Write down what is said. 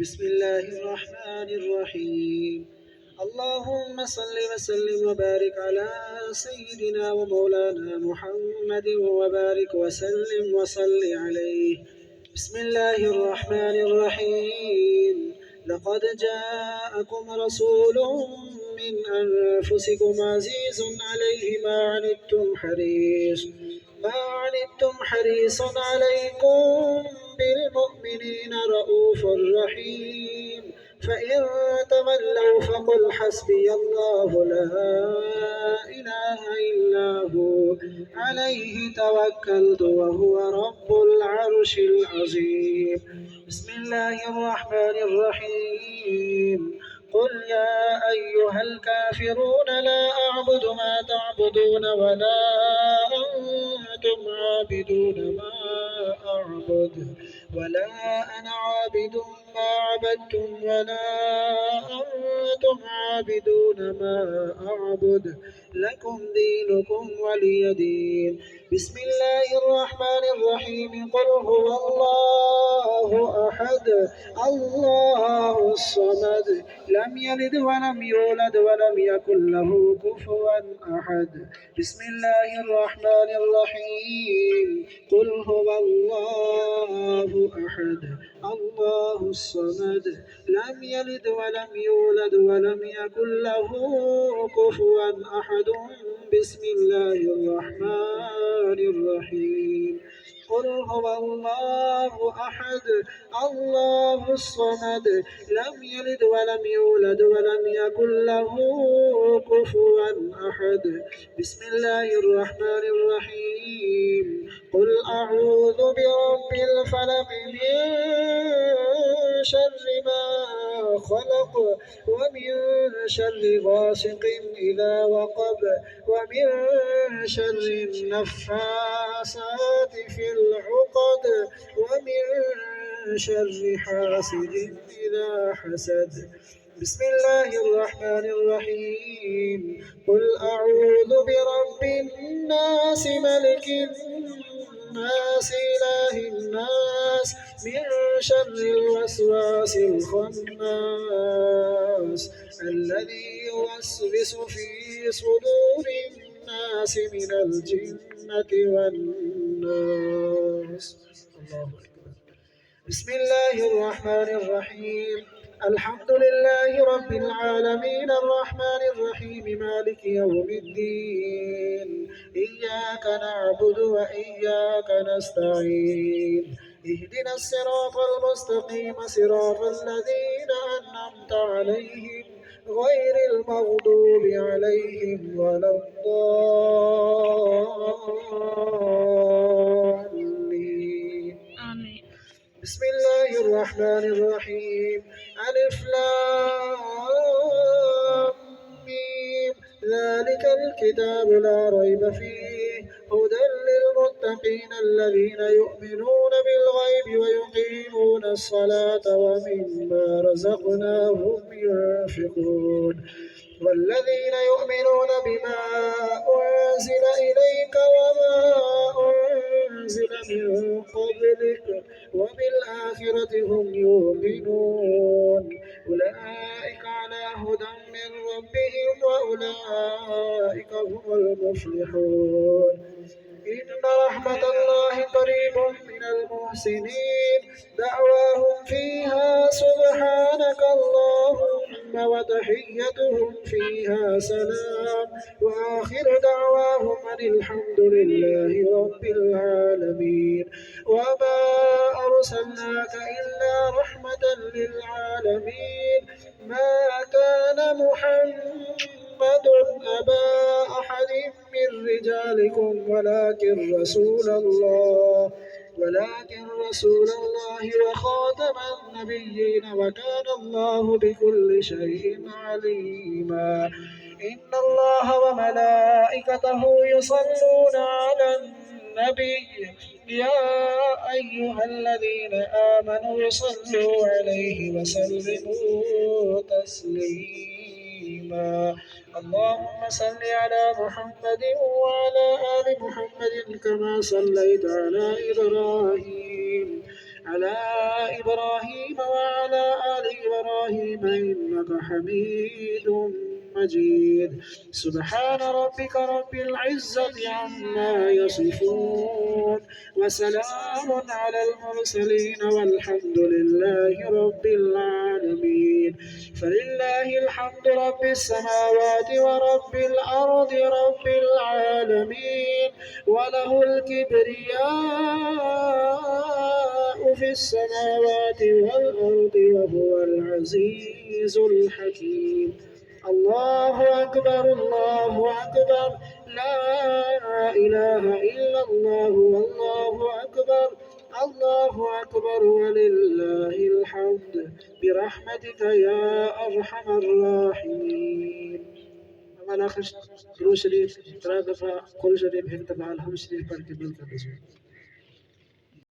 بسم الله الرحمن الرحيم. اللهم صل وسلم وبارك على سيدنا ومولانا محمد وبارك وسلم وصل عليه. بسم الله الرحمن الرحيم. لقد جاءكم رسول من أنفسكم عزيز عليه ما عنتم حريص عليكم بالمؤمنين رؤوف رحيم. فإن تولوا فقل حسبي الله لا إله إلا هو عليه توكلت وهو رب العرش العظيم. بسم الله الرحمن الرحيم. قل يا أيها الكافرون لا أعبد ما تعبدون ولا أنتم عابدون ما أعبد ولا أنا عابد ما عبدتم ولا أنتم عابدون ما أعبد لكم دينكم ولي دين. بسم الله الرحمن الرحيم. قل هو الله أحد الله الصمد لم يلد ولم يولد ولم يكن له كفوا أحد. بسم الله الرحمن الرحيم. قل هو الله أحد الله الصمد لم يلد ولم يولد ولم يكن له كفوا أحد. بسم الله الرحمن الرحيم. قل هو الله أحد الله الصمد لم يلد ولم يولد ولم يكن له كفوا أحد. بسم الله الرحمن الرحيم. قل أعوذ برب الفلق من شر ما خلق ومن شر غاسق إذا وقب ومن شر النفاثات في العقد ومن شر حاسد إذا حسد. بسم الله الرحمن الرحيم. قل أعوذ برب الناس ملك الناس إله الناس من شر الوسواس الخناس الذي يوسوس في صدور الناس من الجنة والناس. الله أكبر. بسم الله الرحمن الرحيم. الحمد لله رب العالمين الرحمن الرحيم مالك يوم الدين. إياك نعبد وإياك نستعين. اهدنا الصراط المستقيم صراط الذين أنعمت عليهم غير المغضوب عليهم ولا الضالين. آمين. بسم الله الرحمن الرحيم. ألف لام ميم. ذلك الكتاب لا ريب فيه هدى للمتقين الذين يؤمنون بالغيب ويقيمون الصلاة ومما رزقناهم ينفقون والذين يؤمنون بما أنزل إليك وما أنزل من قبلك وبالآخرة هم يؤمنون أولئك على هدى من ربهم وأولئك هم المفلحون. إن رحمة الله قريب من المحسنين. دعواهم فيها سبحانك اللهم وتحيتهم فيها سلام وآخر دعواهم أن الحمد لله رب العالمين. وما أرسلناك إلا رحمة للعالمين. ما كان محمد أبا أحد من رجالكم ولكن رسول الله وخاتم النبيين وكان الله بكل شيء عليما. إن الله وملائكته يصلون على النبي يا أيها الذين آمنوا صلوا عليه وسلموا تسليما. اللهم صل على محمد وعلى آل محمد كما صليت على إبراهيم وعلى آل إبراهيم إنك حميد مجيد. سبحان ربك رب العزة عما يصفون وسلام على المرسلين والحمد لله رب العالمين. فلله الحمد رب السماوات ورب الأرض رب العالمين، وله الكبرياء في السماوات والأرض وهو العزيز الحكيم. الله أكبر الله أكبر، لا إله إلا الله والله أكبر، الله أكبر ولله الحمد برحمتك يا أرحم الراحمين. أنا آخر درود شريف 3 دفعة، كل شريف 1 دفعة الحمد شريف.